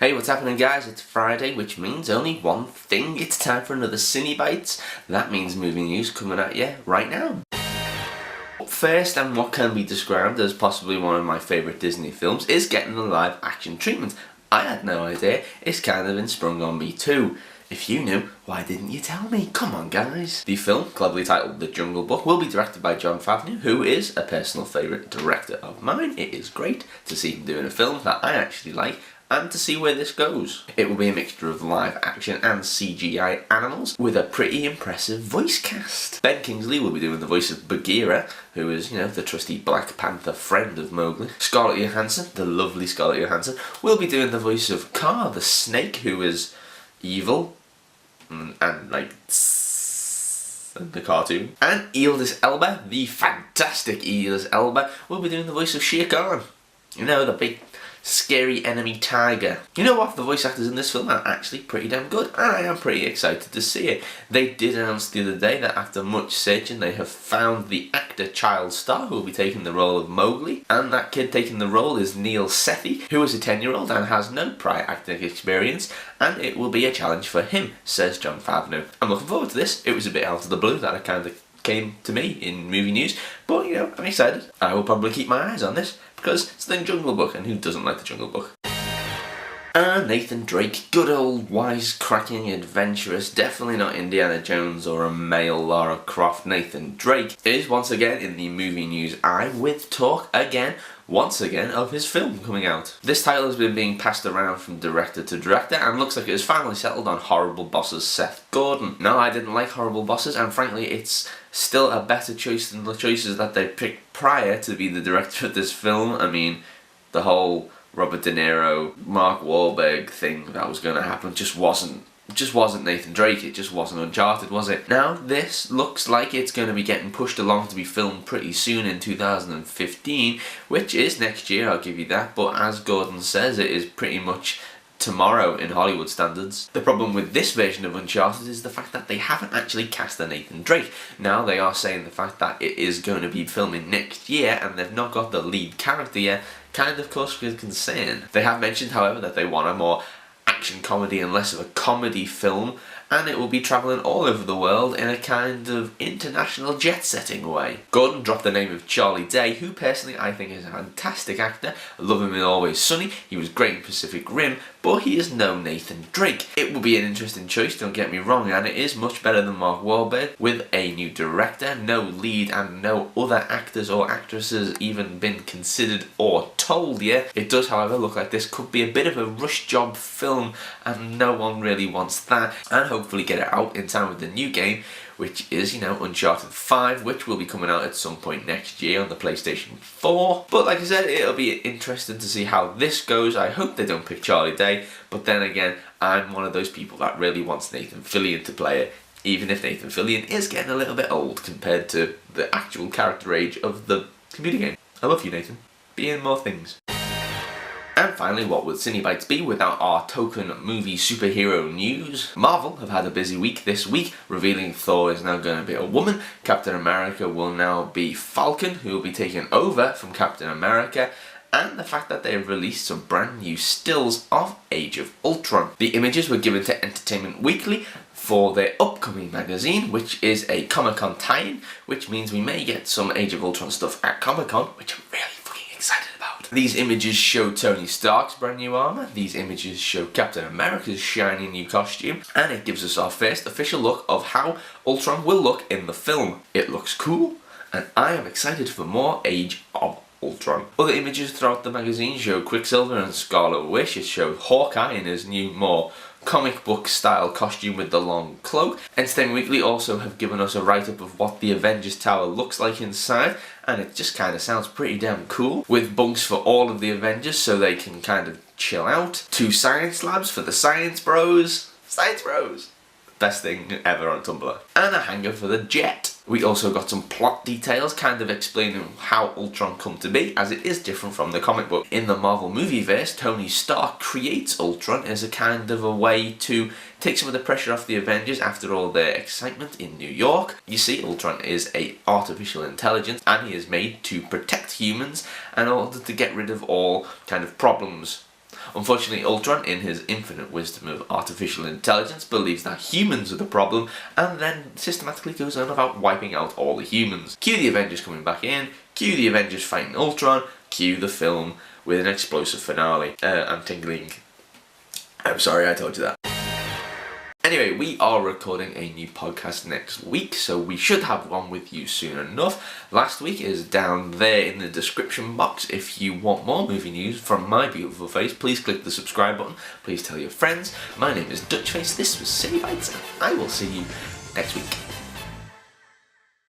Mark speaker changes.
Speaker 1: Hey, what's happening guys? It's Friday, which means only one thing. It's time for another CineBites. That means movie news coming at you right now. First, and what can be described as possibly one of my favourite Disney films, is getting the live action treatment. I had no idea. It's kind of been sprung on me too. If you knew, why didn't you tell me? Come on guys. The film, cleverly titled The Jungle Book, will be directed by Jon Favreau, who is a personal favourite director of mine. It is great to see him doing a film that I actually like, and to see where this goes. It will be a mixture of live action and CGI animals with a pretty impressive voice cast. Ben Kingsley will be doing the voice of Bagheera, who is, the trusty Black Panther friend of Mowgli. Scarlett Johansson, the lovely Scarlett Johansson, will be doing the voice of Kaa, the snake, who is evil and like the cartoon. And Idris Elba, the fantastic Idris Elba, will be doing the voice of Shere Khan. The big scary enemy tiger. You know what? The voice actors in this film are actually pretty damn good, and I am pretty excited to see it. They did announce the other day that after much searching they have found the actor child star who will be taking the role of Mowgli, and that kid taking the role is Neil Sethi, who is a 10-year-old and has no prior acting experience, and it will be a challenge for him, says Jon Favreau. I'm looking forward to this. It was a bit out of the blue that it kind of came to me in movie news, but I'm excited. I will probably keep my eyes on this because it's the Jungle Book, and who doesn't like the Jungle Book? And Nathan Drake, good old wise-cracking adventurous, definitely not Indiana Jones or a male Lara Croft. Nathan Drake is once again in the movie news eye with talk once again of his film coming out. This title has been being passed around from director to director and looks like it has finally settled on Horrible Bosses' Seth Gordon. No, I didn't like Horrible Bosses, and frankly it's still a better choice than the choices that they picked prior to be the director of this film. I mean, the whole Robert De Niro, Mark Wahlberg thing that was going to happen just wasn't Nathan Drake. It just wasn't Uncharted, was it? Now this looks like it's going to be getting pushed along to be filmed pretty soon in 2015, which is next year, I'll give you that, but as Gordon says, it is pretty much tomorrow in Hollywood standards. The problem with this version of Uncharted is the fact that they haven't actually cast a Nathan Drake. Now they are saying the fact that it is going to be filming next year and they've not got the lead character yet kind of cause for concern. They have mentioned, however, that they want a more action comedy and less of a comedy film, and it will be travelling all over the world in a kind of international jet-setting way. Gordon dropped the name of Charlie Day, who personally I think is a fantastic actor. I love him in Always Sunny, he was great in Pacific Rim, but he is no Nathan Drake. It will be an interesting choice, don't get me wrong, and it is much better than Mark Wahlberg, with a new director, no lead, and no other actors or actresses even been considered or told yet. It does, however, look like this could be a bit of a rush job film, and no one really wants that, and hopefully get it out in time with the new game, which is, Uncharted 5, which will be coming out at some point next year on the PlayStation 4. But like I said, it'll be interesting to see how this goes. I hope they don't pick Charlie Day, but then again, I'm one of those people that really wants Nathan Fillion to play it, even if Nathan Fillion is getting a little bit old compared to the actual character age of the computer game. I love you, Nathan. Be in more things. And finally, what would CineBites be without our token movie superhero news? Marvel have had a busy week this week, revealing Thor is now going to be a woman, Captain America will now be Falcon, who will be taking over from Captain America, and the fact that they have released some brand new stills of Age of Ultron. The images were given to Entertainment Weekly for their upcoming magazine, which is a Comic-Con tie-in, which means we may get some Age of Ultron stuff at Comic-Con, which I'm really fucking excited about. These images show Tony Stark's brand new armour, these images show Captain America's shiny new costume, and it gives us our first official look of how Ultron will look in the film. It looks cool, and I am excited for more Age of Ultron. Other images throughout the magazine show Quicksilver and Scarlet Witch. It showed Hawkeye in his new, more comic book style costume with the long cloak. Entertainment Weekly also have given us a write-up of what the Avengers Tower looks like inside, and it just kind of sounds pretty damn cool, with bunks for all of the Avengers so they can kind of chill out, 2 science labs for the science bros. Science bros! Best thing ever on Tumblr. And a hangar for the jet. We also got some plot details kind of explaining how Ultron come to be, as it is different from the comic book. In the Marvel movieverse, Tony Stark creates Ultron as a kind of a way to take some of the pressure off the Avengers after all their excitement in New York. You see, Ultron is an artificial intelligence, and he is made to protect humans in order to get rid of all kind of problems Unfortunately, Ultron, in his infinite wisdom of artificial intelligence, believes that humans are the problem and then systematically goes on about wiping out all the humans. Cue the Avengers coming back in, cue the Avengers fighting Ultron, cue the film with an explosive finale. I'm tingling. I'm sorry I told you that. Anyway, we are recording a new podcast next week, so we should have one with you soon enough. Last week is down there in the description box. If you want more movie news from my beautiful face, please click the subscribe button. Please tell your friends. My name is Dutchface, this was CineBites, and I will see you next week.